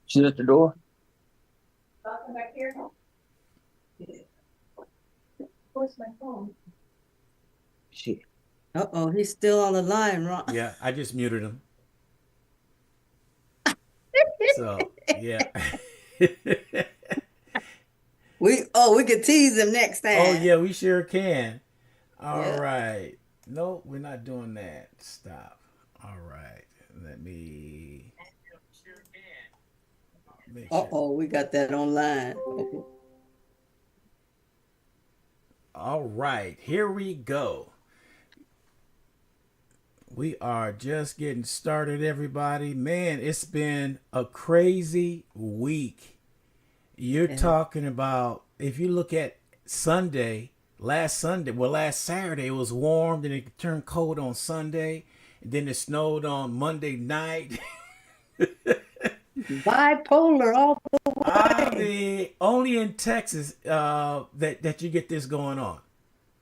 She's at the door. Shit. Uh-oh, he's still on the line, Ron. Yeah, I just muted him. So yeah. We could tease him next Oh time. yeah, we sure can. All Yeah. right. No, we're not doing that. Stop. All right. Let me make sure. Uh-oh, we got that online. All right. Here we go. We are just getting started, everybody. Man, it's been a crazy week. You're Yeah. talking about, if you look at Sunday, last Saturday, it was warm, then it turned cold on Sunday, and then it snowed on Monday night. Bipolar all the I way. mean, only in Texas that you get this going on.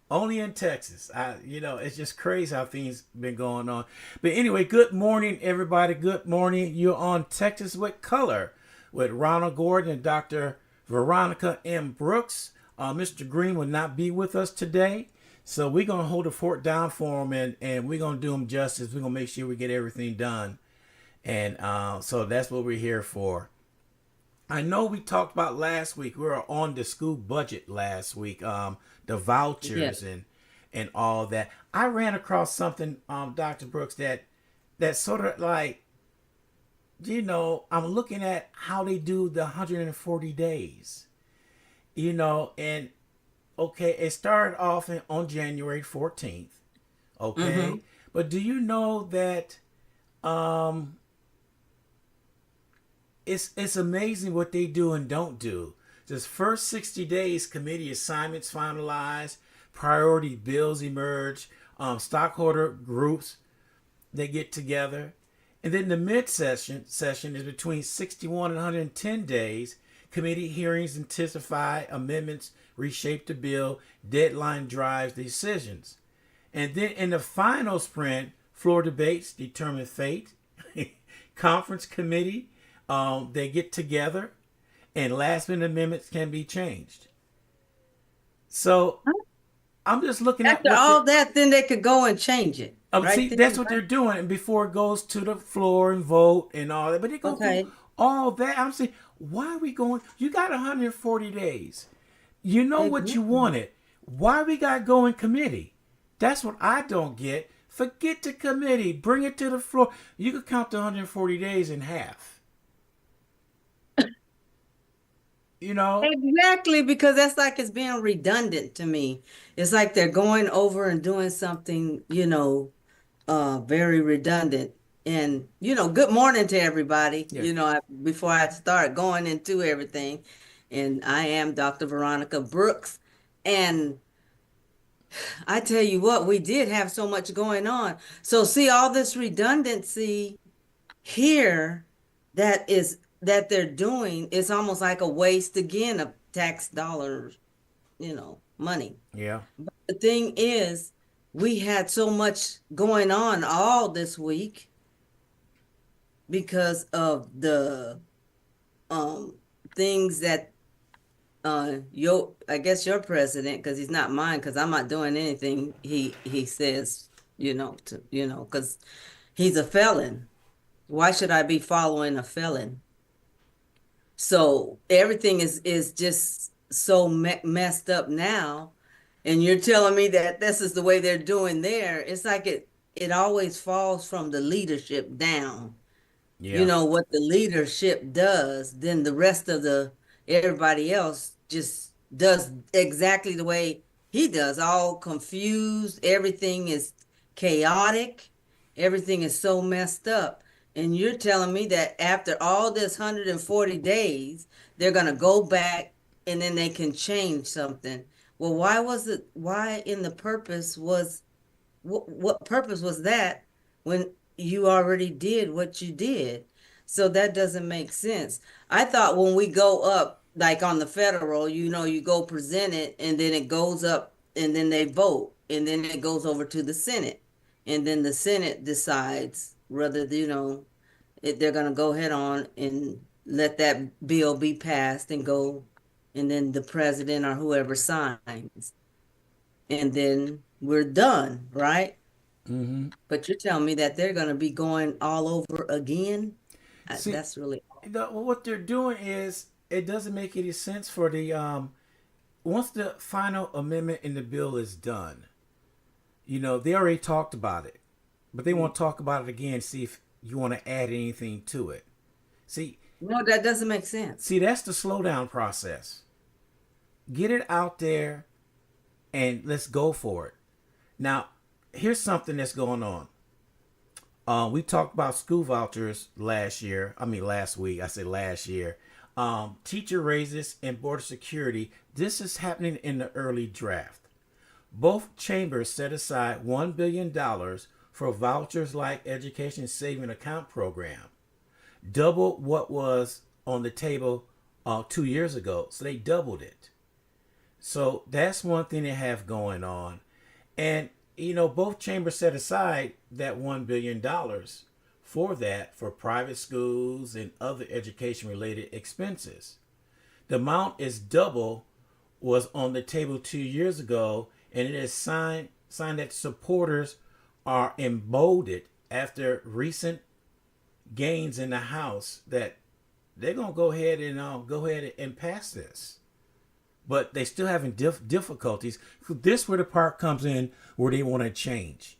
Only in Texas. It's just crazy how things been going on. But anyway, good morning, everybody. Good morning. You're on Texas with Color with Ronald Gordon and Dr. Veronica M. Brooks. Mr. Green will not be with us today. So we're going to hold the fort down for him, and we're going to do him justice. We're going to make sure we get everything done. And so that's what we're here for. I know we talked about last week. We were on the school budget last week, the Yeah. vouchers and all that. I ran across something, Dr. Brooks, that sort of like, I'm looking at how they do the 140 days, and okay, it started off on January 14th, Mm-hmm. okay, but do you know that um, it's amazing what they do and don't do. This first 60 days, committee assignments finalized, priority bills emerge, stockholder groups they get together, and then the mid session is between 61 and 110 days. Committee hearings intensify, amendments reshape the bill, deadline drives decisions, and then in the final sprint, floor debates determine fate. Conference committee, they get together, and last minute amendments can be changed. So I'm just looking at After what the all that, then they could go and change it right see, then. that's what they're Right? doing, and before it goes to the floor and vote and all that. But they go through Okay. all that. I'm saying, why are we going? You got 140 days. You know what you Exactly. wanted. Why we got to go in committee? That's what I don't get. Forget the committee. Bring it to the floor. You could count the 140 days in half. You know? Exactly, because that's like it's being redundant to me. It's like they're going over and doing something, very redundant. And, good morning to everybody. Yeah. Before I start going into everything, and I am Dr. Veronica Brooks. And I tell you what, we did have so much going on. So see all this redundancy here that they're doing, it's almost like a waste again of tax dollars, money. Yeah. The thing is, we had so much going on all this week because of the um things that I guess your president, because he's not mine, because I'm not doing anything he says, because he's a felon. Why should I be following a felon? So everything is just so messed up now, and you're telling me that this is the way they're doing there. It's like it always falls from the leadership down. Yeah. What the leadership does, then the rest of the everybody else just does exactly the way he does, all confused. Everything is chaotic. Everything is so messed up. And you're telling me that after all this 140 days, they're going to go back and then they can change something. Well, why in the purpose was, what purpose was that when you already did what you did? So that doesn't make sense. I thought when we go up, like on the federal, you go present it and then it goes up and then they vote and then it goes over to the Senate. And then the Senate decides whether, they're going to go ahead on and let that bill be passed and go, and then the president or whoever signs, and then we're done, right? Hmm. But you're telling me that they're going to be going all over again? See, That's really, what they're doing is it doesn't make any sense for the once the final amendment in the bill is done. They already talked about it, but they want to talk about it again. See if you want to add anything to it. See, no, that doesn't make sense. that's the slowdown process. Get it out there and let's go for it. Now, here's something that's going on. We talked about school vouchers last year. I mean, last week. I said last year. Teacher raises and border security. This is happening in the early draft. Both chambers set aside $1 billion for vouchers like Education Saving Account Program, double what was on the table 2 years ago. So they doubled it. So that's one thing they have going on. And, both chambers set aside that $1 billion for that for private schools and other education related expenses. The amount is double was on the table 2 years ago, and it is signed that supporters are emboldened after recent gains in the House that they're gonna go ahead and pass this. But they still having difficulties. This where the part comes in where they want to change.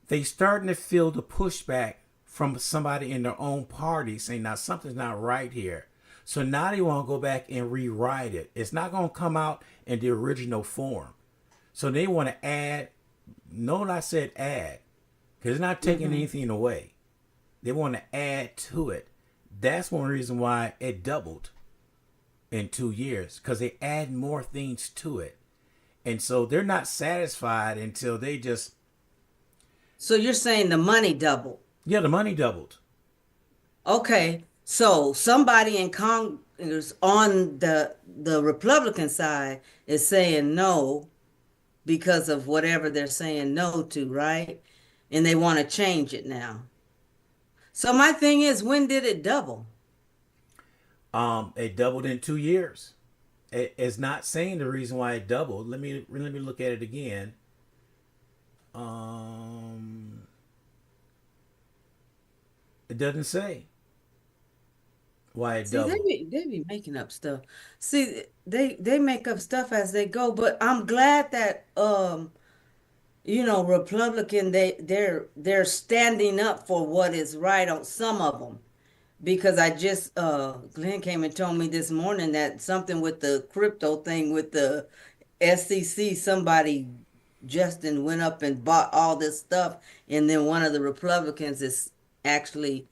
They starting to feel the pushback from somebody in their own party saying now something's not right here. So now they want to go back and rewrite it. It's not going to come out in the original form. So they want to add. Note I said add, because it's not taking anything away. They want to add to it. That's one reason why it doubled in 2 years, because they add more things to it. And so they're not satisfied until they just, So you're saying the money doubled? yeah, the money doubled. Okay, so somebody in Congress on the Republican side is saying no because of whatever they're saying no to, right? And they want to change it now. So my thing is, when did it double? It doubled in 2 years. It's not saying the reason why it doubled. Let me look at it again. It doesn't say why it See, they doubled. be they be making up stuff. See, they make up stuff as they go, but I'm glad that Republican they're standing up for what is right on some of them. Because I just Glenn came and told me this morning that something with the crypto thing with the SEC, somebody Justin went up and bought all this stuff, and then one of the Republicans is actually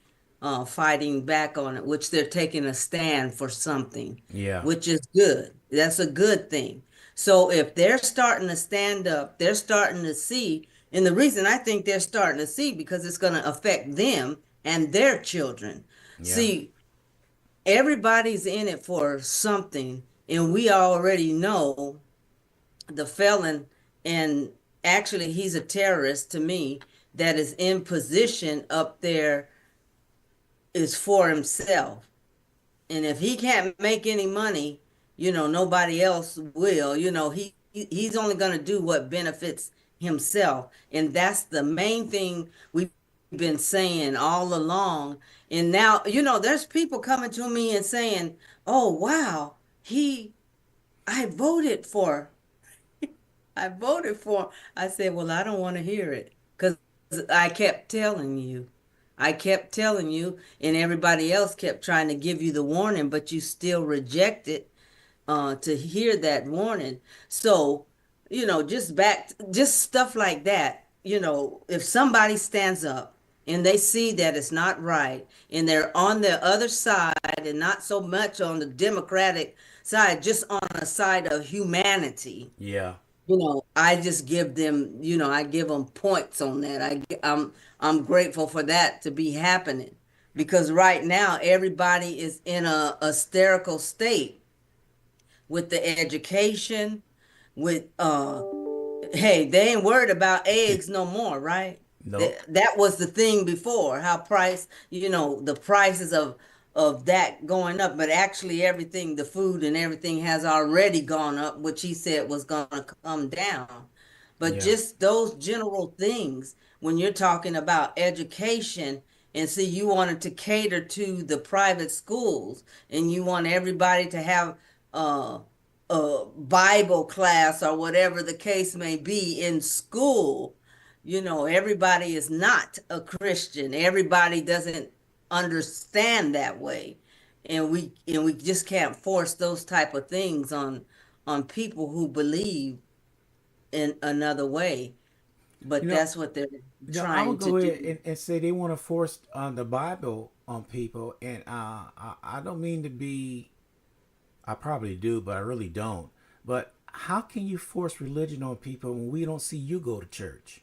fighting back on it, which they're taking a stand for something, Yeah, which is good. That's a good thing. So if they're starting to stand up, they're starting to see, and the reason I think they're starting to see because it's going to affect them and their children. yeah, See, everybody's in it for something, and we already know the felon, and actually he's a terrorist to me, that is in position up there is for himself. And if he can't make any money, nobody else will. He's only going to do what benefits himself. And that's the main thing we've been saying all along. And now, there's people coming to me and saying, "Oh, wow, I voted for I voted for." I said, "Well, I don't want to hear it because I kept telling you. I kept telling you, and everybody else kept trying to give you the warning, but you still rejected to hear that warning." So, just stuff like that. If somebody stands up and they see that it's not right and they're on the other side and not so much on the Democratic side, just on the side of humanity, yeah, I just give them, I give them points on that. I'm grateful for that to be happening because right now everybody is in a hysterical state with the education, with hey, they ain't worried about eggs no more, right? Nope. That was the thing before, how price, the prices of that going up, but actually everything, the food and everything has already gone up, which he said was going to come down. But Yeah. just those general things, when you're talking about education, and see, you wanted to cater to the private schools, and you want everybody to have uh, a Bible class or whatever the case may be in school. Everybody is not a Christian. Everybody doesn't understand that way. And we just can't force those type of things on people who believe in another way. You But know, that's what they're I would trying to go ahead do. and say they want to force the Bible on people, and I don't mean to be. I probably do, but I really don't. But how can you force religion on people when we don't see you go to church?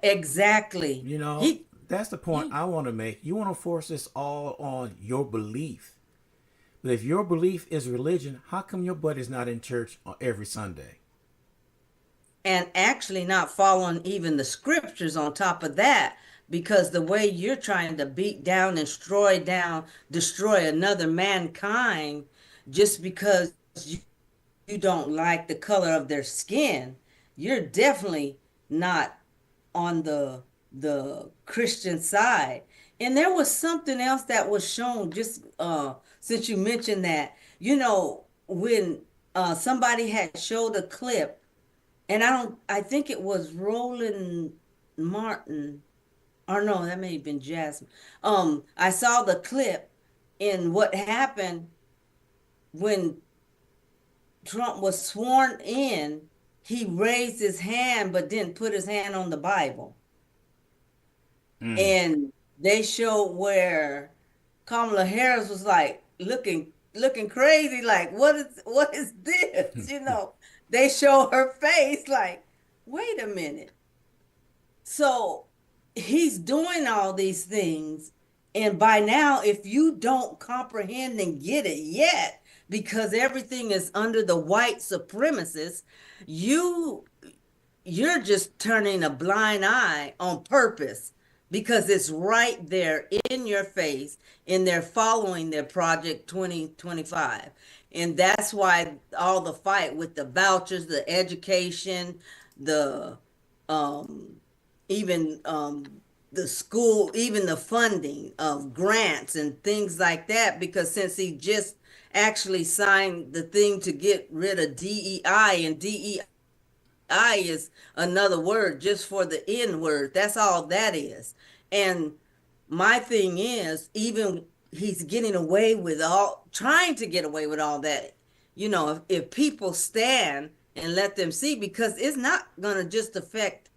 Exactly. You know, He that's the point he I want to make. You want to force this all on your belief. But if your belief is religion, how come your buddy's not in church every Sunday? and actually not following even the scriptures on top of that, because the way you're trying to beat down and destroy another mankind, just because you don't like the color of their skin, you're definitely not on the Christian side. And there was something else that was shown, just since you mentioned that, when somebody had showed a clip, and I think it was Roland Martin, or no, that may have been Jasmine. I saw the clip in what happened when Trump was sworn in. He raised his hand but didn't put his hand on the Bible. Mm. And they showed where Kamala Harris was like looking crazy, like what is this? They show her face like, wait a minute. So he's doing all these things, and by now, if you don't comprehend and get it yet, because everything is under the white supremacists, you you're just turning a blind eye on purpose, because it's right there in your face, and they're following their Project 2025. And that's why all the fight with the vouchers, the education, the um, even the school, even the funding of grants and things like that, because since he just actually signed the thing to get rid of DEI, and DEI is another word just for the N word. That's all that is. And my thing is, even he's getting away with all, trying to get away with all that. If people stand and let them see, because it's not going to just affect,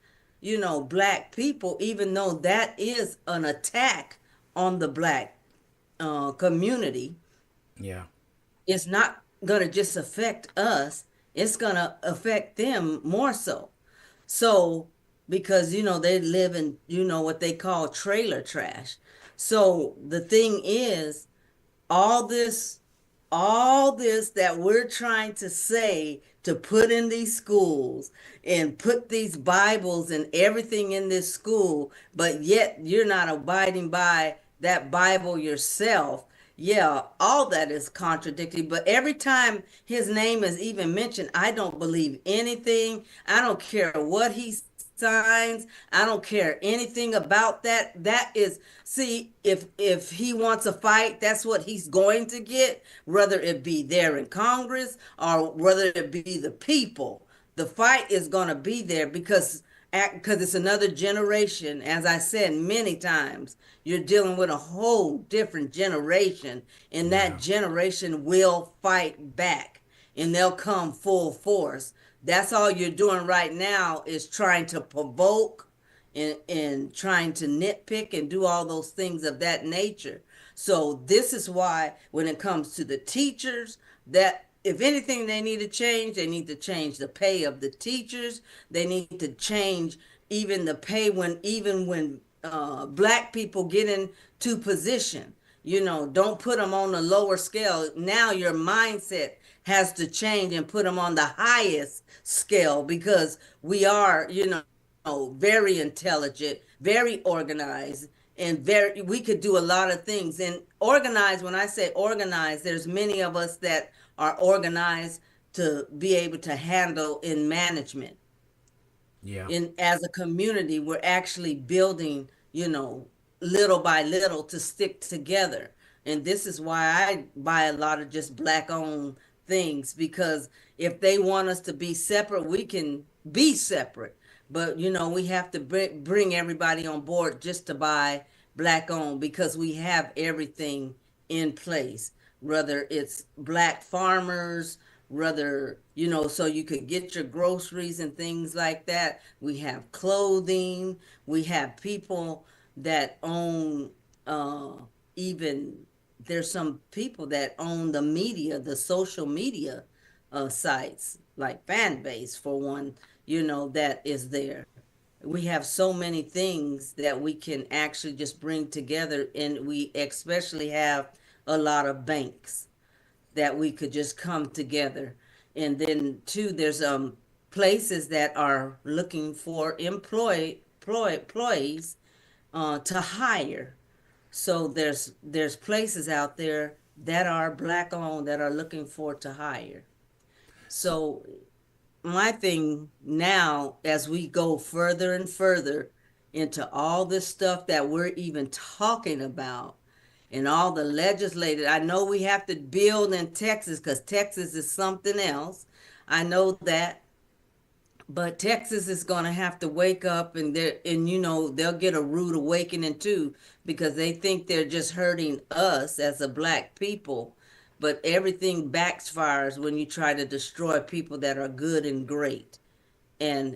black people, even though that is an attack on the black community. Yeah. It's not going to just affect us, it's going to affect them more so. So, because, they live in, what they call trailer trash. So the thing is, all this all this that we're trying to say, to put in these schools and put these Bibles and everything in this school, but yet you're not abiding by that Bible yourself. Yeah, all that is contradictory. But every time his name is even mentioned, I don't believe anything. I don't care what he signs. I don't care anything about that. That is, see, if he wants a fight, that's what he's going to get, whether it be there in Congress or whether it be the people. The fight is going to be there, because it's another generation. As I said many times, you're dealing with a whole different generation, and Yeah. that generation will fight back, and they'll come full force. That's all you're doing right now, is trying to provoke and trying to nitpick and do all those things of that nature. So this is why, when it comes to the teachers, that if anything they need to change, they need to change the pay of the teachers. They need to change even the pay when black people get into position. Don't put them on the lower scale. Now your mindset has to change and put them on the highest scale, because we are, very intelligent, very organized, and very we could do a lot of things. And organized, when I say organized, there's many of us that are organized to be able to handle in management. Yeah. In as a community, we're actually building, little by little to stick together. And this is why I buy a lot of just black owned things, because if they want us to be separate, we can be separate. But we have to bring everybody on board just to buy black owned, because we have everything in place, whether it's black farmers, rather, so you could get your groceries and things like that. We have clothing, we have people that own, uh even there's some people that own the media, the social media sites, like fan base for one, that is there. We have so many things that we can actually just bring together, and we especially have a lot of banks that we could just come together. And then too, there's places that are looking for employees to hire. So there's places out there that are black owned that are looking for to hire. So, So my thing now, as we go further and further into all this stuff that we're even talking about, and all the legislated, I know we have to build in Texas because Texas is something else. I know that, but Texas is going to have to wake up, and they'll get a rude awakening too, because they think they're just hurting us as a black people, but everything backfires when you try to destroy people that are good and great, and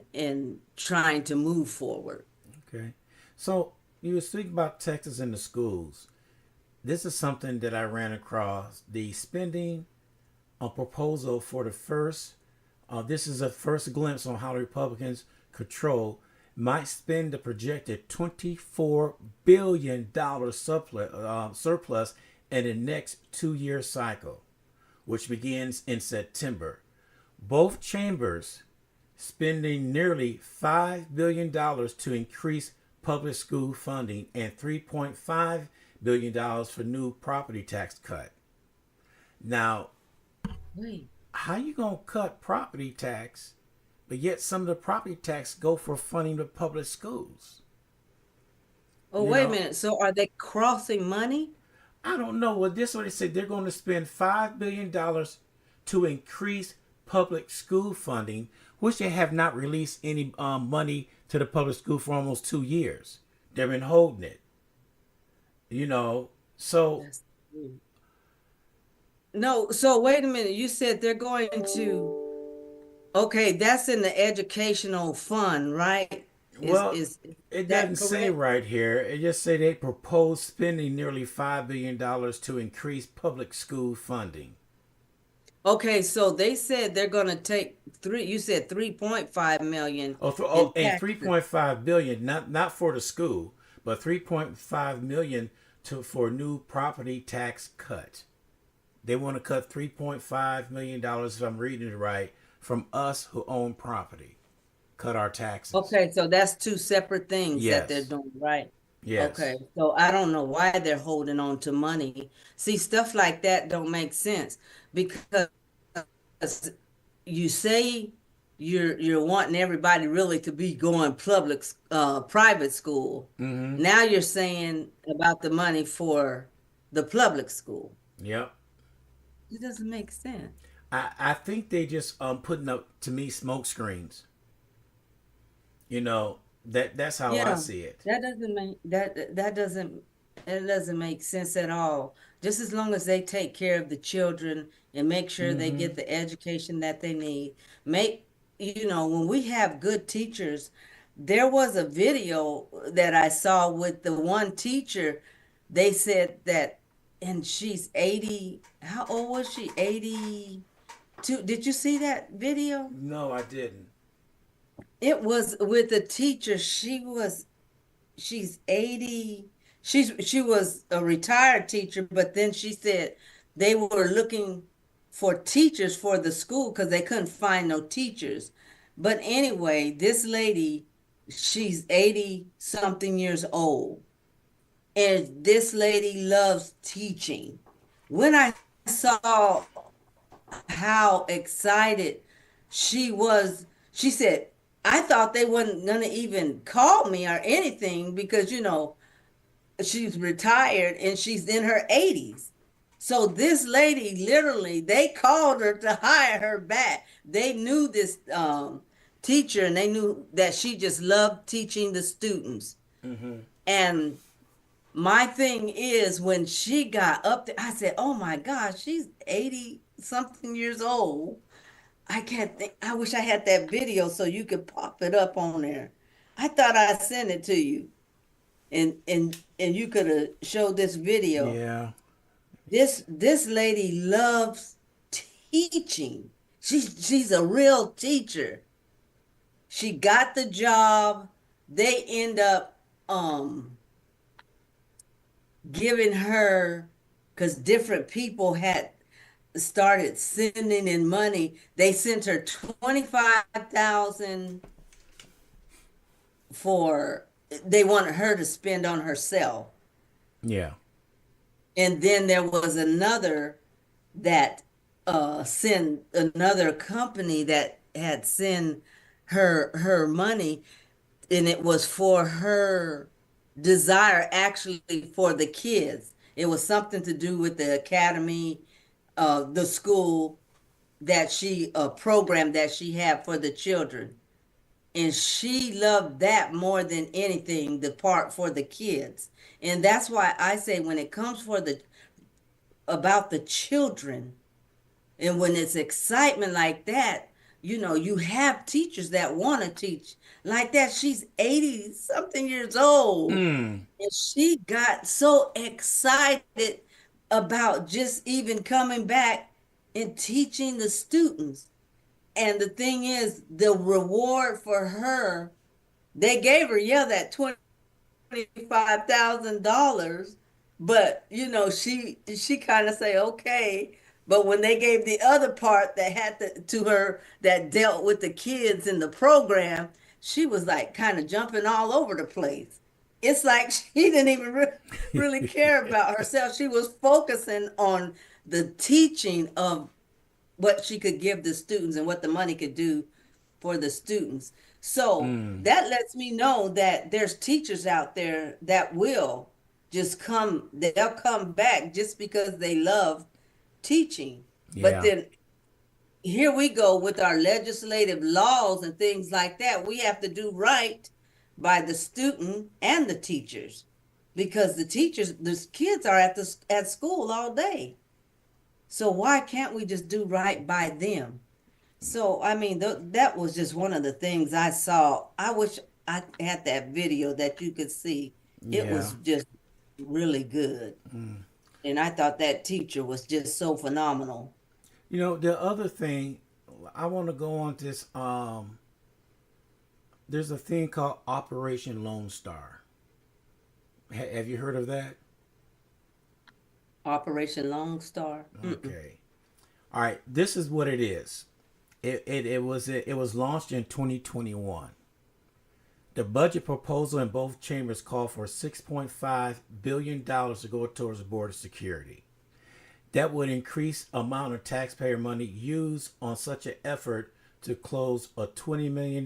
trying to move forward. okay. So you were speaking about Texas and the schools. This is something that I ran across. The spending a proposal for the first, this is a first glimpse on how the Republicans control might spend the projected $24 billion surplus in the next 2 year cycle, which begins in September. Both chambers spending nearly $5 billion to increase public school funding and $3.5 billion for new property tax cut. Now, Wait. how you gonna cut property tax, but yet some of the property tax go for funding the public schools? Oh, You wait a know, minute. So are they crossing money? I don't know. Well, this is what they said. They're going to spend $5 billion to increase public school funding, which they have not released any money to the public school for almost 2 years. They've been holding it. You know, so That's No, so wait a minute. You said they're going to, okay, that's in the educational fund, right? Is well, is is it that doesn't say correct? right here. It just say they propose spending nearly $5 billion to increase public school funding. Okay, so they said they're going to take you said 3.5 million in And taxes. 3.5 billion, not for the school, but 3.5 million to for new property tax cut. They want to cut $3.5 million, if I'm reading it right, from us who own property. Cut our taxes. Okay, so that's two separate things that they're Yes. doing, right? Okay, Yes. so I don't know why they're holding on to money. See, stuff like that don't make sense, because you say you're wanting everybody really to be going private school. Mm-hmm. Now you're saying about the money for the public school. Yep. It doesn't make sense. I think they just putting up to me smoke screens. You know, that's how I Yeah, see it. that doesn't make sense at all. Just as long as they take care of the children and make sure they Mm-hmm. get the education that they need. Make when we have good teachers, there was a video that I saw with the one teacher. They said that, and she's 80. How old was she? 82. Did you see that video? No, I didn't. It was with a teacher. She's 80. She was a retired teacher, but then she said they were looking for teachers for the school because they couldn't find no teachers. But anyway, this lady she's 80 something years old. And this lady loves teaching. When I saw how excited she was, she said, I thought they wasn't gonna even call me or anything because she's retired and she's in her 80s. So this lady literally, they called her to hire her back. They knew this teacher and they knew that she just loved teaching the students. Mm-hmm. And my thing is, when she got up there, I said, oh my gosh, she's 80 something years old. I can't think, I wish I had that video so you could pop it up on there. I thought I'd send it to you and you could have showed this video. Yeah. This lady loves teaching. She's a real teacher. She got the job. They end up giving her, because different people had started sending in money. They sent her 25,000 for, they wanted her to spend on herself. Yeah. And then there was another that sent another company that had sent her money, and it was for her desire, actually for the kids. It was something to do with the academy, the school that she program that she had for the children. And she loved that more than anything, the part for the kids. And that's why I say, when it comes for the about the children, and when it's excitement like that, you have teachers that want to teach like that. She's 80 something years old. Mm. And she got so excited about just even coming back and teaching the students. And the thing is, the reward for her, they gave her, yeah, that $25,000, but she kind of say okay. But when they gave the other part that to her, that dealt with the kids in the program, she was like kind of jumping all over the place. It's like she didn't even really care about herself. She was focusing on the teaching of what she could give the students and what the money could do for the students. So Mm. that lets me know that there's teachers out there that will just come, they'll come back just because they love teaching. But Yeah. then here we go with our legislative laws and things like that. We have to do right by the student and the teachers, because the teachers, the kids are at school all day. So why can't we just do right by them? So, I mean, that was just one of the things I saw. I wish I had that video that you could see. It Yeah. was just really good. Mm. And I thought that teacher was just so phenomenal. The other thing, I want to go on this. There's a thing called Operation Lone Star. Have you heard of that? Operation Lone Star. Mm-mm. Okay. All right. This is what it is. It was launched in 2021. The budget proposal in both chambers called for $6.5 billion to go towards border security. That would increase amount of taxpayer money used on such an effort to close a $20 million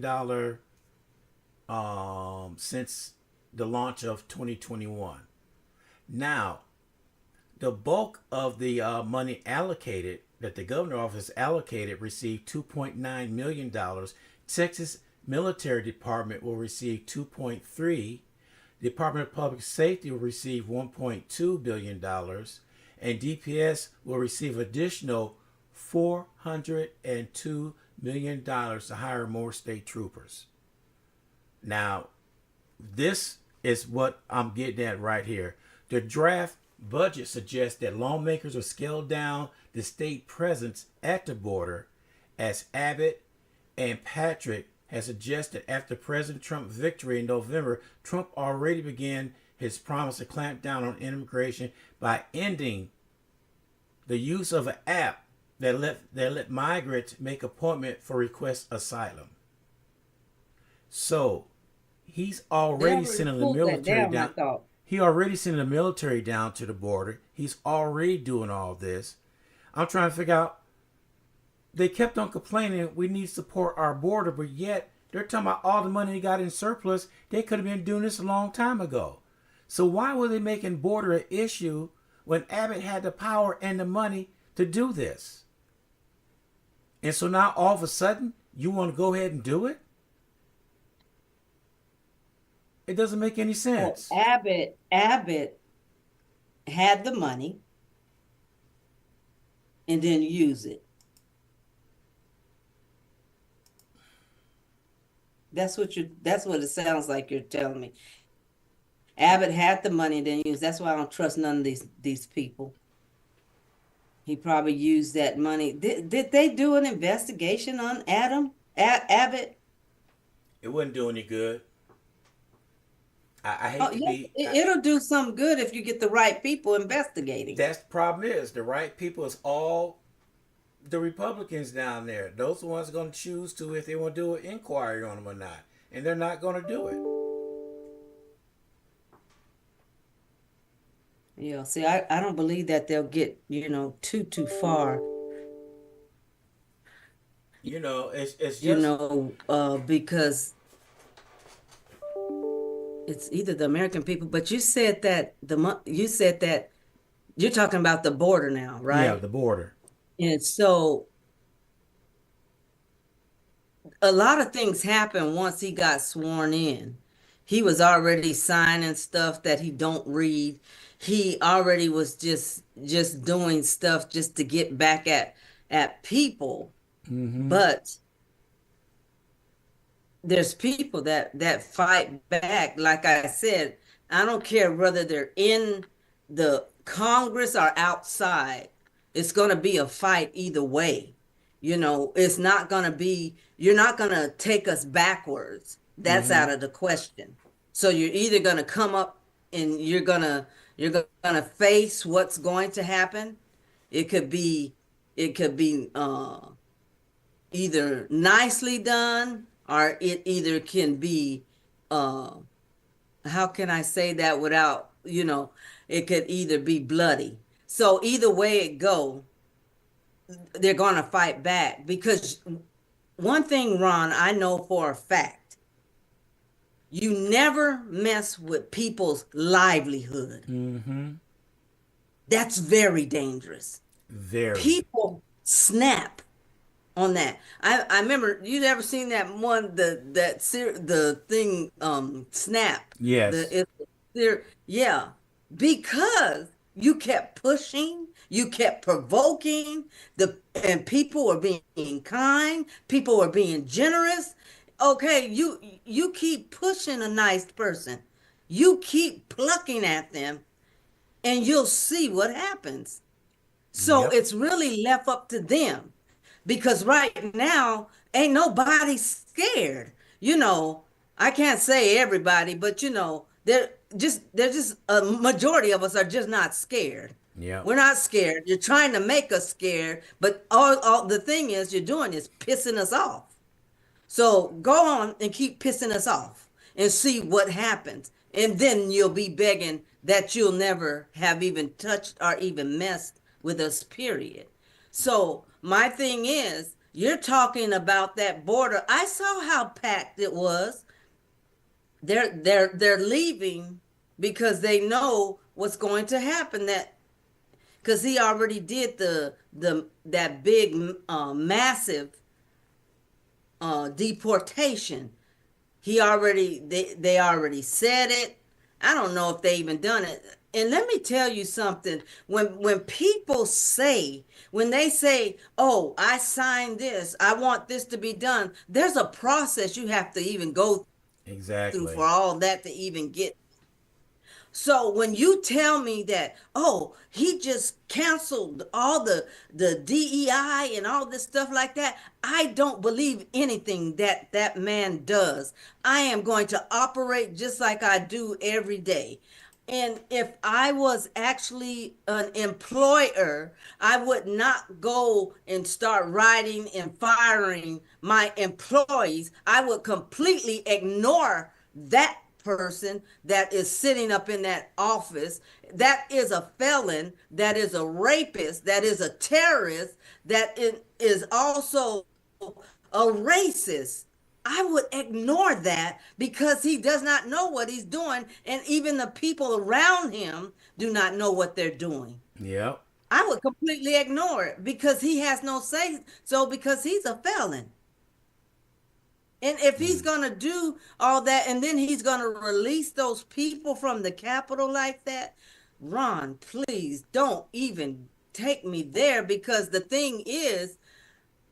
since the launch of 2021. Now, the bulk of the money allocated that the governor office allocated received $2.9 million. Texas Military Department will receive 2.3. Department of Public Safety will receive $1.2 billion, and DPS will receive additional $402 million to hire more state troopers. Now, this is what I'm getting at right here. The draft budget suggests that lawmakers will scale down the state presence at the border, as Abbott and Patrick has suggested. After President Trump's victory in November, Trump already began his promise to clamp down on immigration by ending the use of an app that let migrants make appointment for request asylum. So He's They already already sending the pulled that military down, I down. thought. He already sending the military down to the border. He's already doing all this. I'm trying to figure out. They kept on complaining we need to support our border, but yet they're talking about all the money they got in surplus. They could have been doing this a long time ago. So why were they making border an issue when Abbott had the power and the money to do this? And so now all of a sudden you want to go ahead and do it? It doesn't make any Well, sense. Abbott had the money and didn't use it. That's what it sounds like you're telling me. Abbott had the money and didn't use. That's why I don't trust none of these people. He probably used that money. Did they do an investigation on Abbott? It wouldn't do any good. I hate Oh, to yes, be. it'll do some good if you get the right people investigating. That's the problem is the right people is all the Republicans down there. Those are the ones going to choose to if they want to do an inquiry on them or not, and they're not going to do it. Yeah, see, I don't believe that they'll get, too far, It's you just know, because it's either the American people, but you said that you're talking about the border now, yeah, right? the border. And so a lot of things happened once he got sworn in. He was already signing stuff that he don't read. He already was just doing stuff just to get back at people. Mm-hmm. But there's people that fight back. Like I said, I don't care whether they're in the Congress or outside. It's going to be a fight either way. It's not going to be, you're not going to take us backwards. That's Mm-hmm. out of the question. So you're either going to come up and you're going to face what's going to happen. It could be either nicely done or it either can be uh how can I say that without, it could either be bloody. So either way it go, they're going to fight back because one thing, Ron, I know for a fact, you never mess with people's livelihood. Mm-hmm. That's very dangerous. Very. People snap on that. I remember you ever seen that one the thing Snap. Yes. The it, there Yeah, because you kept pushing, you kept provoking and people were being kind, people were being generous. Okay, you keep pushing a nice person. You keep plucking at them and you'll see what happens. So Yep. it's really left up to them because right now ain't nobody scared. I can't say everybody, but they're just a majority of us are just not scared. Yep. We're not scared. You're trying to make us scared, but all the thing is you're doing is pissing us off. So go on and keep pissing us off and see what happens. And then you'll be begging that you'll never have even touched or even messed with us, period. So my thing is, you're talking about that border. I saw how packed it was. They're leaving because they know what's going to happen. That because he already did that big massive deportation. They already said it. I don't know if they even done it. And let me tell you something. When people say, when they say, "Oh, I signed this. I want this to be done." There's a process you have to even go through for Exactly. all that to even get. So when you tell me that, oh, he just canceled all the DEI and all this stuff like that, I don't believe anything that man does. I am going to operate just like I do every day. And if I was actually an employer, I would not go and start writing and firing my employees. I would completely ignore that person that is sitting up in that office, that is a felon, that is a rapist, that is a terrorist, that is also a racist. I would ignore that because he does not know what he's doing, and even the people around him do not know what they're doing. Yep. I would completely ignore it because he has no say so because he's a felon. And if he's Mm. going to do all that and then he's going to release those people from the Capitol like that, Ron, please don't even take me there because the thing is,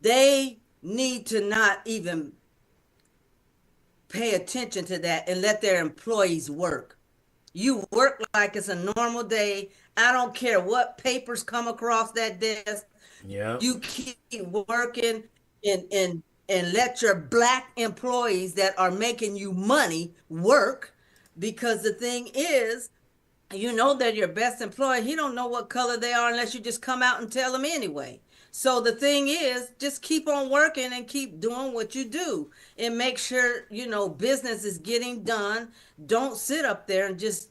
they need to not even pay attention to that and let their employees work. You work like it's a normal day. I don't care what papers come across that desk. Yep. You keep working and let your black employees that are making you money work because the thing is, you know they're your best employee. He don't know what color they are unless you just come out and tell him anyway. So the thing is, just keep on working and keep doing what you do and make sure, business is getting done. Don't sit up there and just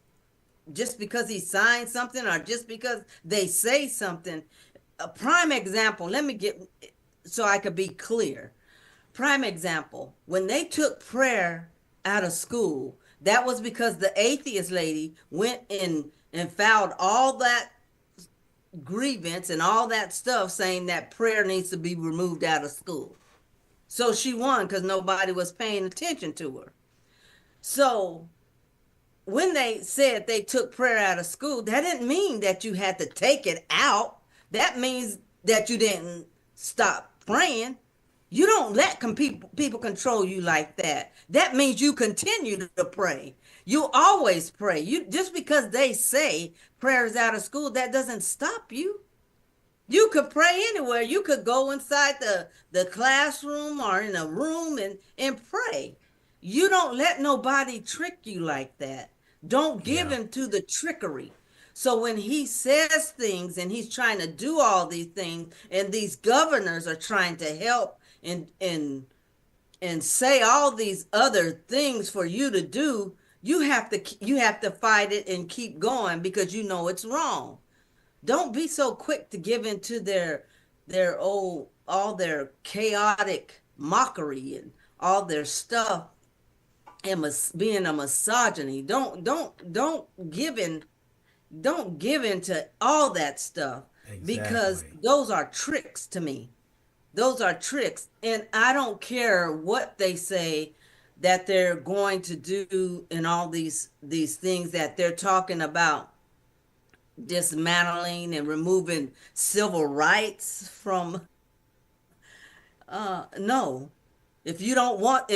because he signed something or just because they say something. A prime example, let me get so I could be clear. Prime example, when they took prayer out of school, that was because the atheist lady went in and filed all that grievance and all that stuff saying that prayer needs to be removed out of school. So she won because nobody was paying attention to her. So when they said they took prayer out of school, that didn't mean that you had to take it out. That means that you didn't stop praying. You don't let people control you like that. That means you continue to pray. You always pray. You just because they say prayer is out of school, that doesn't stop you. You could pray anywhere. You could go inside the classroom or in a room and pray. You don't let nobody trick you like that. Don't give Yeah. him to the trickery. So when he says things and he's trying to do all these things, and these governors are trying to help and say all these other things for you to do, you have to fight it and keep going because you know it's wrong. Don't be so quick to give in to their old all their chaotic mockery and all their stuff and being a misogyny. Don't give in to all that stuff because Exactly. those are tricks to me. Those are tricks, and I don't care what they say that they're going to do and all these things that they're talking about dismantling and removing civil rights from no. If you want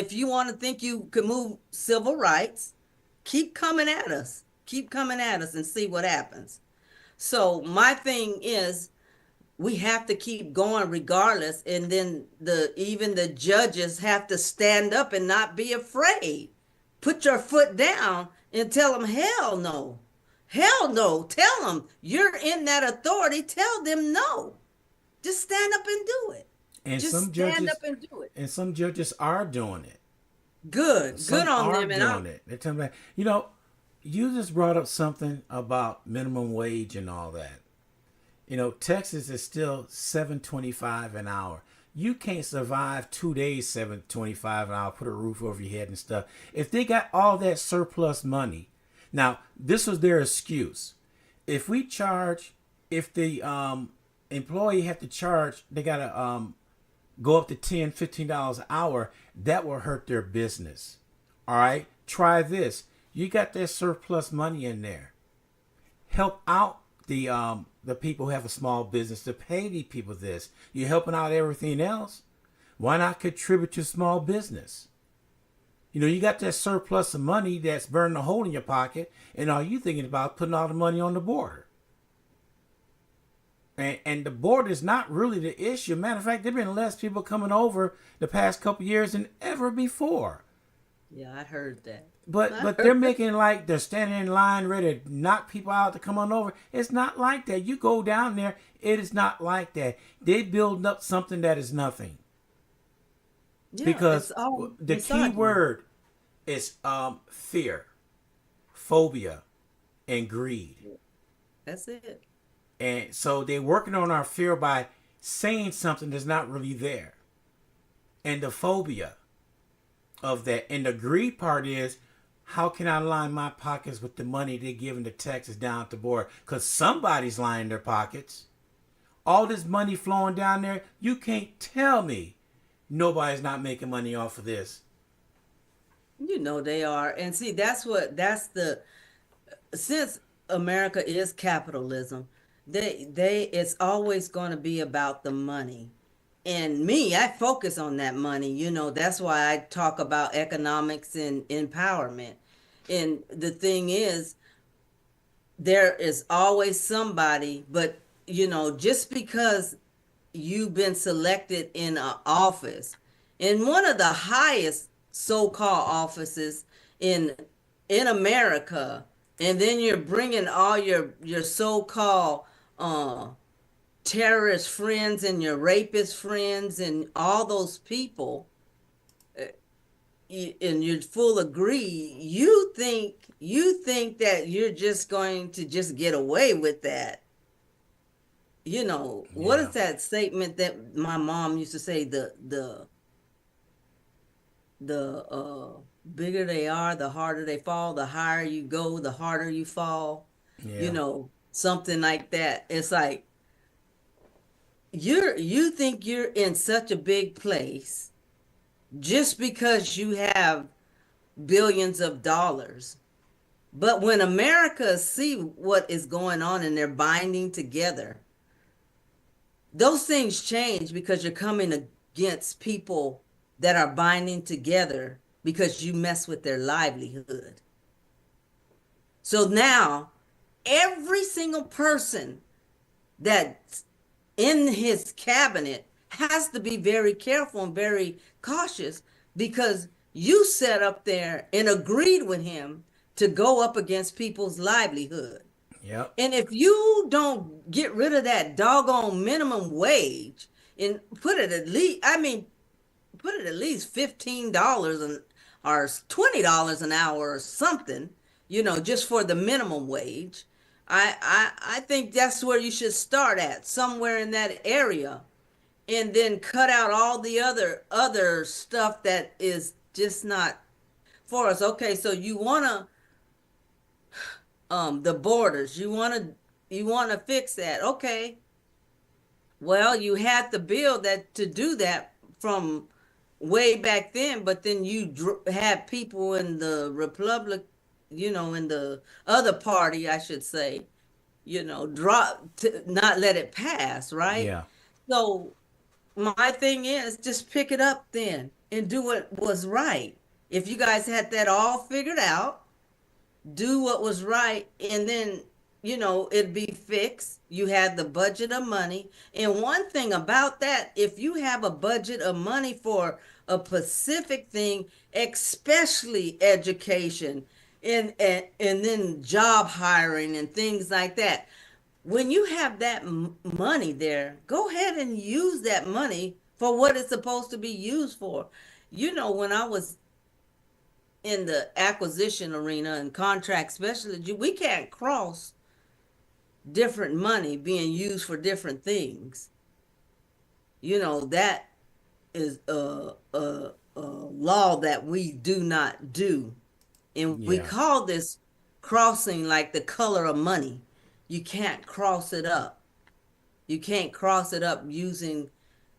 to think you can move civil rights, keep coming at us. Keep coming at us and see what happens. So my thing is we have to keep going regardless, and then the judges have to stand up and not be afraid. Put your foot down and tell them hell no. Hell no. Tell them you're in that authority. Tell them no. Just stand up and do it. And Just some stand up judges and do it. and some judges are doing it. Good Some on are them. And I doing it. They're telling me, you just brought up something about minimum wage and all that. Texas is still 7.25 an hour. You can't survive 2 days 7.25 an hour. Put a roof over your head and stuff. If they got all that surplus money, now this was their excuse. If we charge, if the employee have to charge, they gotta go up to $10, $15 an hour. That will hurt their business. All right, try this. You got that surplus money in there. Help out the people who have a small business to pay these people this. You're helping out everything else. Why not contribute to small business? You got that surplus of money that's burning a hole in your pocket, and all you thinking about putting all the money on the border. And the border is not really the issue. Matter of fact, there have been less people coming over the past couple of years than ever before. Yeah, I heard that. But they're making it like they're standing in line ready to knock people out to come on over. It's not like that. You go down there, it is not like that. They build up something that is nothing. Yeah, Because it's all the key misogyny. word It's fear, phobia, and greed. That's it. And so they're working on our fear by saying something that's not really there. And the phobia of that. And the greed part is, how can I line my pockets with the money they're giving to Texas down at the border? Because somebody's lining their pockets. All this money flowing down there, you can't tell me nobody's not making money off of this. You know they are. And see, that's the since America is capitalism, they it's always going to be about the money. And me, I focus on that money. That's why I talk about economics and empowerment. And the thing is, there is always somebody, but just because you've been selected in an office, in one of the highest so-called offices in America, and then you're bringing all your so-called uh, terrorist friends and your rapist friends and all those people, and you're full of greed. You think that you're just going to just get away with that. What Yeah. is that statement that my mom used to say? The bigger they are, the harder they fall. The higher you go, the harder you fall. Yeah. Something like that. It's like you think you're in such a big place just because you have billions of dollars. But when America see what is going on and they're binding together, those things change because you're coming against people that are binding together because you mess with their livelihood. So now every single person that's in his cabinet has to be very careful and very cautious because you sat up there and agreed with him to go up against people's livelihood. Yep. And if you don't get rid of that doggone minimum wage and put it at least, I mean, put it at least $15 or $20 an hour or something, just for the minimum wage. I think that's where you should start at, somewhere in that area, and then cut out all the other stuff that is just not for us. Okay, so you wanna the borders, you wanna fix that. Okay, well, you had to build that to do that from way back then, but then you had people in the Republic, in the other party, I should say, drop to not let it pass, right? Yeah. So my thing is just pick it up then and do what was right. If you guys had that all figured out, do what was right, and then it'd be fixed. You had the budget of money, and one thing about that, if you have a budget of money for a specific thing, especially education and then job hiring and things like that, when you have that money there, go ahead and use that money for what it's supposed to be used for. When I was in the acquisition arena and contract specialty, we can't cross different money being used for different things. That is a law that we do not do. And we Yeah. call this crossing like the color of money. You can't cross it up. You can't cross it up using,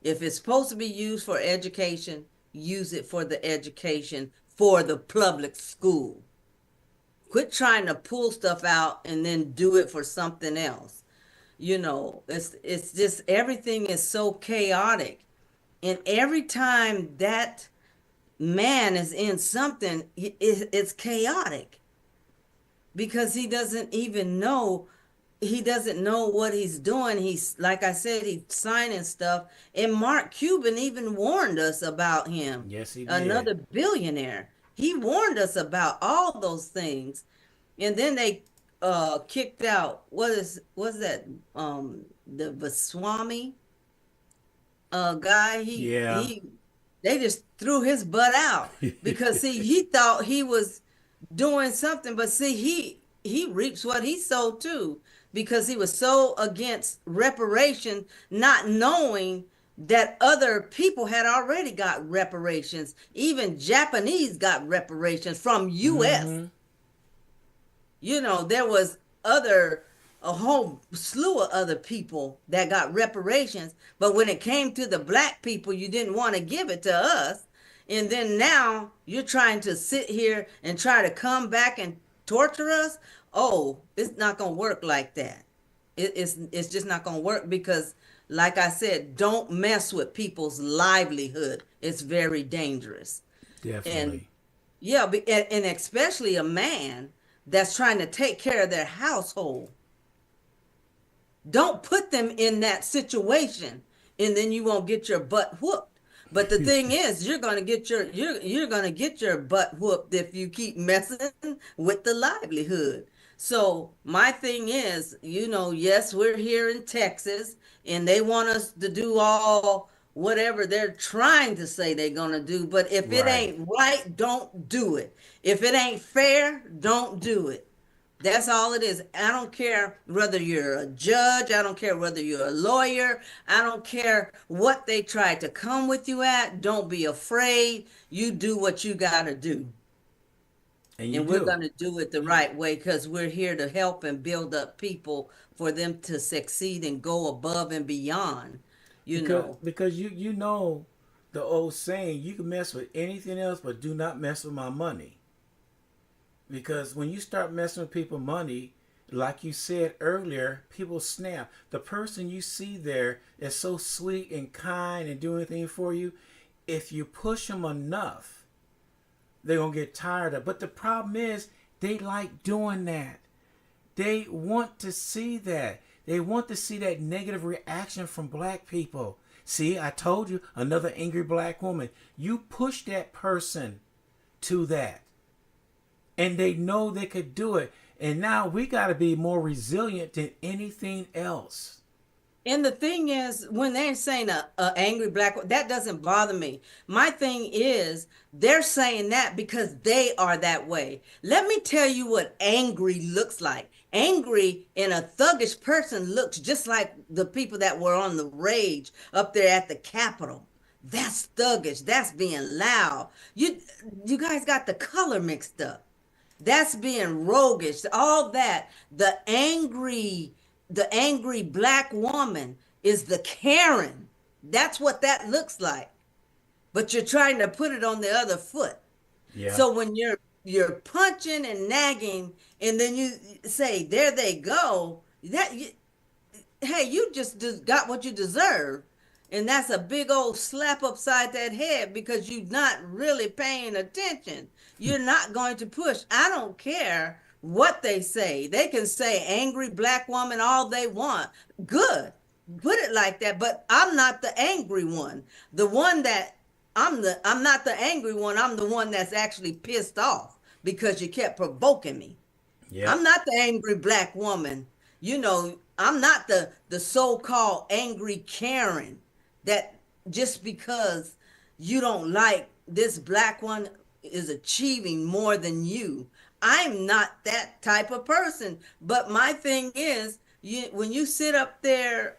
if it's supposed to be used for education, use it for the education for the public school. Quit trying to pull stuff out and then do it for something else. It's just everything is so chaotic. And every time that man is in something, it's chaotic because he doesn't know what he's doing. He's, like I said, he's signing stuff. And Mark Cuban even warned us about him, Yes, he did. another billionaire. He warned us about all those things. And then they kicked out, what's that, the Vaswamy guy. he Yeah. he They just threw his butt out because see, he thought he was doing something, but see, he reaps what he sowed too, because he was so against reparation, not knowing that other people had already got reparations. Even Japanese got reparations from US. Mm-hmm. There was a whole slew of other people that got reparations, but when it came to the black people, you didn't want to give it to us. And then now you're trying to sit here and try to come back and torture us. Oh, it's not going to work like that. It's just not going to work because, like I said, don't mess with people's livelihood. It's very dangerous. And Definitely. yeah, and especially a man that's trying to take care of their household. Don't put them in that situation, and then you won't get your butt whooped. But the thing is, you're gonna get your butt whooped if you keep messing with the livelihood. So my thing is, yes, we're here in Texas, and they want us to do all whatever they're trying to say they're gonna do. But if it Right. ain't right, don't do it. If it ain't fair, don't do it. That's all it is. I don't care whether you're a judge. I don't care whether you're a lawyer. I don't care what they try to come with you at. Don't be afraid. You do what you got to do. And you And we're do. going to do it the right way because we're here to help and build up people for them to succeed and go above and beyond. You Because know, you know the old saying, you can mess with anything else, but do not mess with my money. Because when you start messing with people's money, like you said earlier, people snap. The person you see there is so sweet and kind and do anything for you. If you push them enough, they're going to get tired of it. But the problem is, they like doing that. They want to see that. They want to see that negative reaction from black people. See, I told you, another angry black woman. You push that person to that. And they know they could do it. And now we got to be more resilient than anything else. and the thing is, when they're saying a angry black, that doesn't bother me. My thing is, they're saying that because they are that way. Let me tell you what angry looks like. Angry in a thuggish person looks just like the people that were on the rage up there at the Capitol. That's thuggish. That's being loud. You guys got the color mixed up. That's being roguish. All that. The angry black woman is the Karen. That's what that looks like. But you're trying to put it on the other foot. Yeah. So when you're punching and nagging, and then you say, "There they go," hey, you just got what you deserve. And that's a big old slap upside that head because you're not really paying attention. You're not going to push. I don't care what they say. They can say angry black woman all they want. Good. Put it like that. But I'm not the angry one. The one that I'm not the angry one. I'm the one that's actually pissed off because you kept provoking me. I'm Yep. not the angry black woman. I'm not the so-called angry Karen that just because you don't like this black one is achieving more than you. I'm not that type of person. But my thing is, when you sit up there,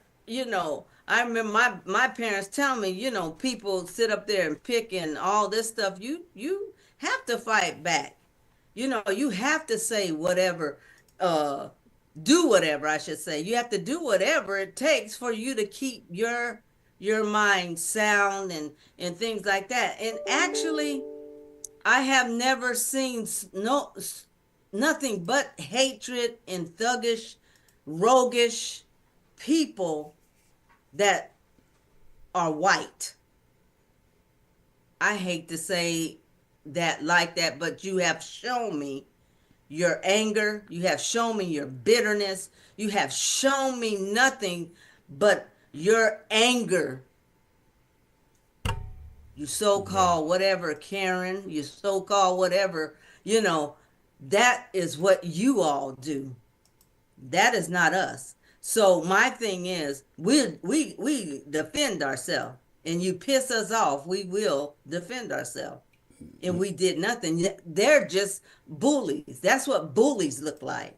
I remember my parents telling me, people sit up there and pick and all this stuff. You have to fight back. You have to say whatever, uh, do whatever I should say. You have to do whatever it takes for you to keep your mind sound and things like that. And actually, I have never seen nothing but hatred and thuggish, roguish people that are white. I hate to say that like that, but you have shown me your anger. You have shown me your bitterness. You have shown me nothing but your anger. You Yeah. so-called whatever Karen, you so-called whatever, that is what you all do. That is not us. So my thing is, we defend ourselves. and you piss us off, we will defend ourselves. And we did nothing. They're just bullies. That's what bullies look like.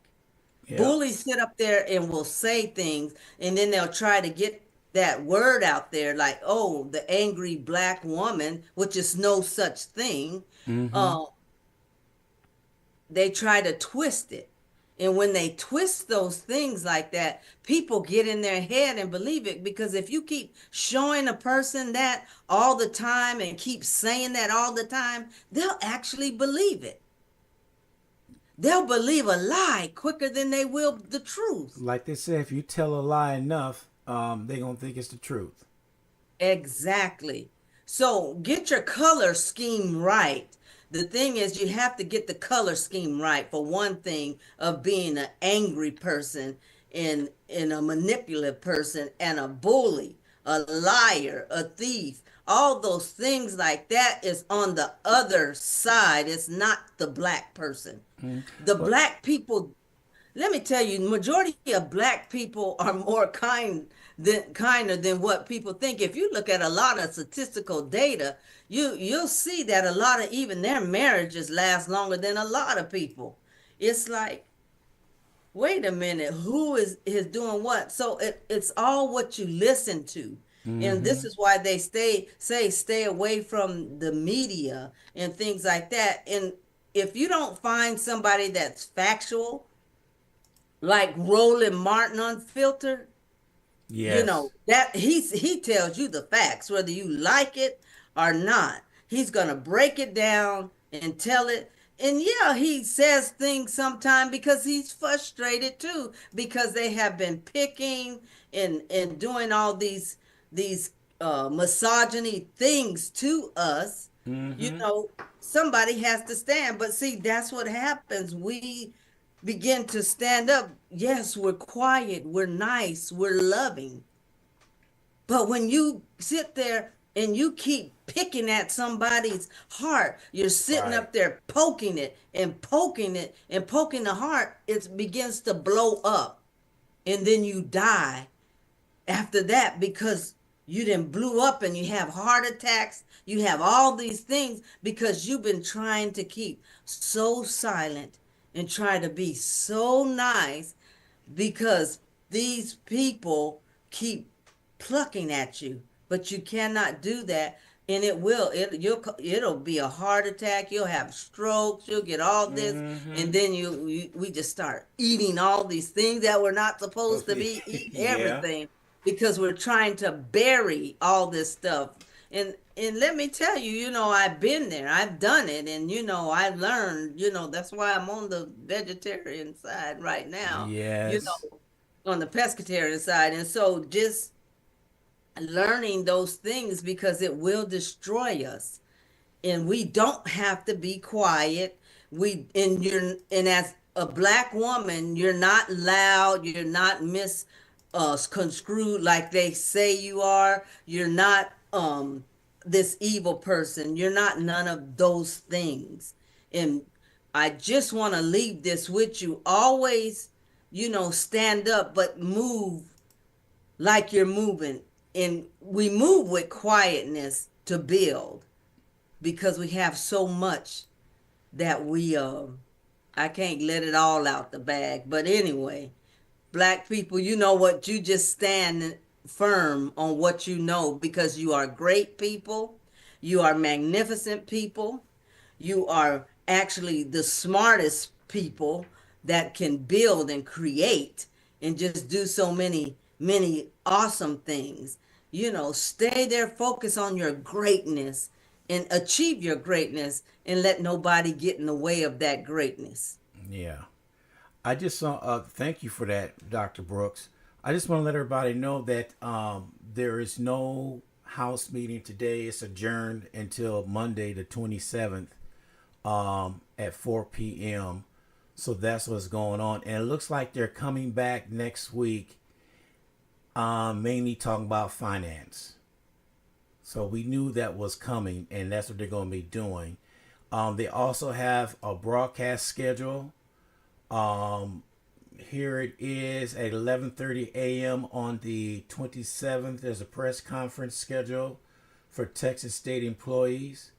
Yeah. Bullies sit up there and will say things, and then they'll try to get that word out there like, oh, the angry black woman, which is no such thing. Mm-hmm. Uh, they try to twist it. And when they twist those things like that, people get in their head and believe it, because if you keep showing a person that all the time and keep saying that all the time, they'll actually believe it. They'll believe a lie quicker than they will the truth. Like they say, if you tell a lie enough, they're gonna think it's the truth. Exactly. So get your color scheme right. The thing is, you have to get the color scheme right, for one thing, of being an angry person and a manipulative person and a bully, a liar, a thief. All those things like that is on the other side. It's not the black person. Mm. The But black people, let me tell you, majority of black people are more kinder than what people think. If you look at a lot of statistical data, you'll see that a lot of even their marriages last longer than a lot of people. It's like, wait a minute, who is doing what? So it's all what you listen to. And mm-hmm. this is why they stay away from the media and things like that. And if you don't find somebody that's factual, like Roland Martin Unfiltered, you Yes. know that he tells you the facts whether you like it or not. He's gonna break it down and tell it. And yeah, he says things sometimes because he's frustrated too, because they have been picking and doing all these misogyny things to us. You Mm-hmm. know, somebody has to stand. But see, that's what happens. We begin to stand up. Yes, we're quiet, we're nice, we're loving. But when you sit there and you keep picking at somebody's heart, you're sitting Right. up there poking it and poking it and poking the heart, it begins to blow up. And then you die after that, because you then blew up and you have heart attacks, you have all these things because you've been trying to keep so silent and try to be so nice, because these people keep plucking at you, but you cannot do that. And it'll be a heart attack, you'll have strokes, you'll get all this. Mm-hmm. And then we just start eating all these things that we're not supposed to be eating, Yeah. everything, because we're trying to bury all this stuff. And let me tell you, I've been there, I've done it, and I learned, that's why I'm on the vegetarian side right now, you Yes. know, on the pescatarian side. And so just learning those things, because it will destroy us, and we don't have to be quiet. And as a black woman, you're not loud, you're not construed like they say you are. You're not this evil person. You're not none of those things. And I just want to leave this with you. Always, stand up, but move like you're moving. And we move with quietness to build, because we have so much that I can't let it all out the bag. But anyway, black people, you know what? You just stand firm on what you know, because you are great people. You are magnificent people. You are actually the smartest people that can build and create and just do so many awesome things. Stay there, focus on your greatness and achieve your greatness, and let nobody get in the way of that greatness. Yeah. I just saw. Thank you for that, Dr. Brooks. I just want to let everybody know that there is no house meeting today. It's adjourned until Monday, the 27th, at 4 p.m. So that's what's going on, and it looks like they're coming back next week, mainly talking about finance. So we knew that was coming, and that's what they're going to be doing. They also have a broadcast schedule. Um, Here it is at 11:30 a.m. on the 27th. There's a press conference schedule. for Texas state employees.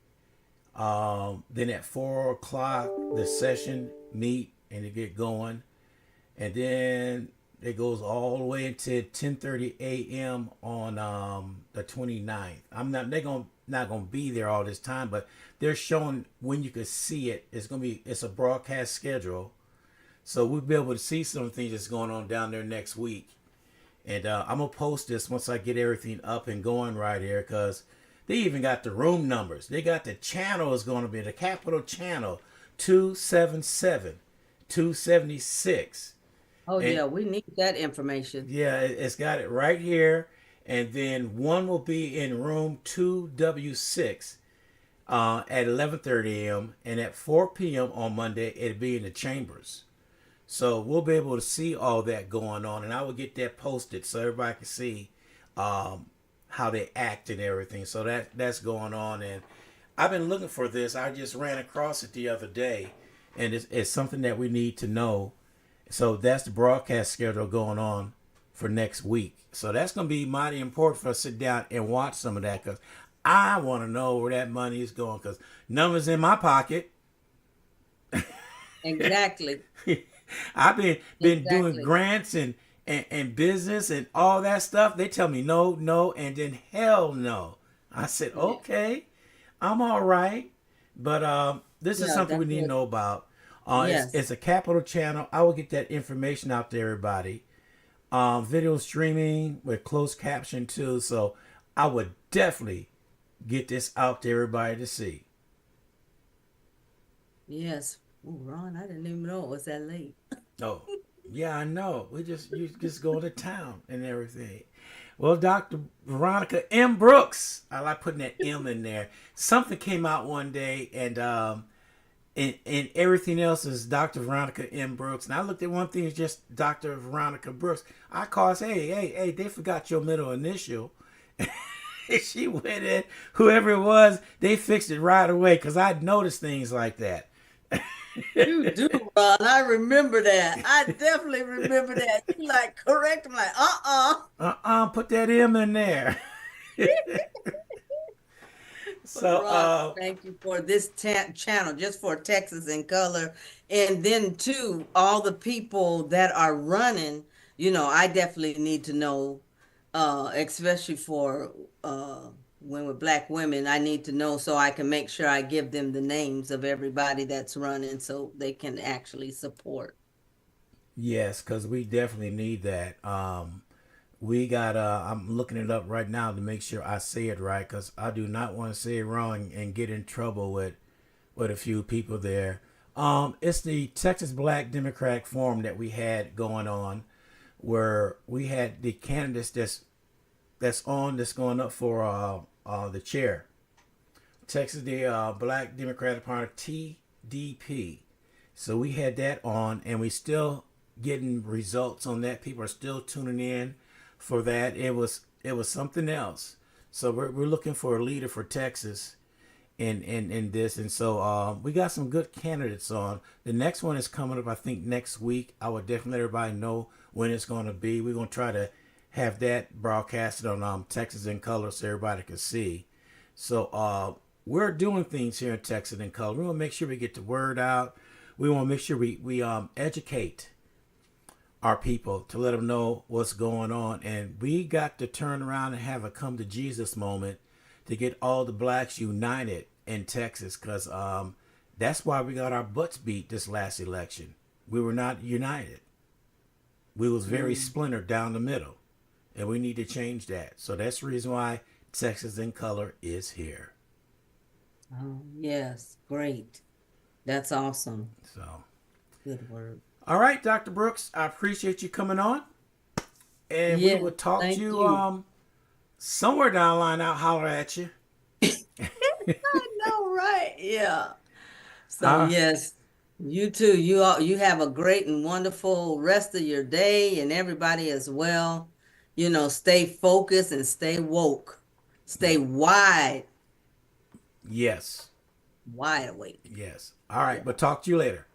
Then at 4 o'clock, the session meet and they get going, and then it goes all the way until 10:30 a.m. on the 29th. Not gonna be there all this time, but they're showing when you can see it. It's a broadcast schedule, so we'll be able to see some things that's going on down there next week. And I'm gonna post this once I get everything up and going right here, because they even got the room numbers. They got the channel is going to be the Capital Channel 277, 276. Oh, And yeah, we need that information. yeah, it's got it right here. And then one will be in room 2W6 at 11:30 a.m. And at 4 p.m. on Monday, it'll be in the chambers. So we'll be able to see all that going on. And I will get that posted so everybody can see how they act and everything. So that's going on. And I've been looking for this. I just ran across it the other day. And it's something that we need to know. So that's the broadcast schedule going on for next week. So that's going to be mighty important for us to sit down and watch some of that, because I want to know where that money is going, because numbers in my pocket. Exactly. I've been doing Exactly. grants and business and all that stuff. They tell me no, no, and then hell no. I said, Yeah. okay, I'm all right. But this is Yeah, something we that's need to what, know about. yes. It's a Capital Channel. I will get that information out to everybody. Video streaming with closed caption too. So I would definitely get this out to everybody to see. Yes. Oh, Ron, I didn't even know it was that late. Oh, yeah, I know. You just go to town and everything. Well, Dr. Veronica M. Brooks, I like putting that M in there. Something came out one day, and everything else is Dr. Veronica M. Brooks. And I looked at one thing, it's just Dr. Veronica Brooks. I called, hey, they forgot your middle initial. She went in, whoever it was, they fixed it right away, because I'd noticed things like that. You do, Ron. I remember that. I definitely remember that. You like correct. I'm like, Put that M in there. But So, Ron, thank you for this channel, just for Texas in Color. And then too, all the people that are running, I definitely need to know, especially for when with Black women, I need to know so I can make sure I give them the names of everybody that's running so they can actually support. yes, because we definitely need that. We got, I'm looking it up right now to make sure I say it right, because I do not want to say it wrong and get in trouble with a few people there. It's the Texas Black Democratic Forum that we had going on, where we had the candidates that's going up for the chair. Texas the Black Democratic Party, TDP. So we had that on, and we still getting results on that. People are still tuning in for that. It was something else. So we're looking for a leader for Texas in this, and so we got some good candidates on. The next one is coming up, I think, next week. I would definitely let everybody know when it's going to be. We're going to try to have that broadcasted on Texas in Color so everybody can see. So we're doing things here in Texas in Color. We want to make sure we get the word out. We want to make sure we educate our people to let them know what's going on. And we got to turn around and have a come to Jesus moment to get all the blacks united in Texas, because that's why we got our butts beat this last election. We were not united. We was very splintered down the middle, and we need to change that. So that's the reason why Texas in Color is here. Oh, yes, great. That's awesome. So, Good word. all right, Dr. Brooks, I appreciate you coming on, and we Yes, will talk to thank you you. somewhere down the line. I'll holler at you. I know, right? Yeah. So Uh, yes, you too. You have a great and wonderful rest of your day, and everybody as well. Stay focused and stay woke. Stay yes, wide awake. yes. All right, Yeah. but talk to you later.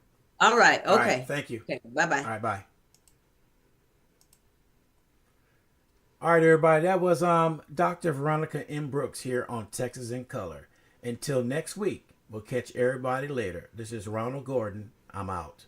All right. All right, Okay. thank you. Okay. Bye-bye. All right, bye. All right, everybody. That was Dr. Veronica M. Brooks here on Texas in Color. Until next week, we'll catch everybody later. This is Ronald Gordon. I'm out.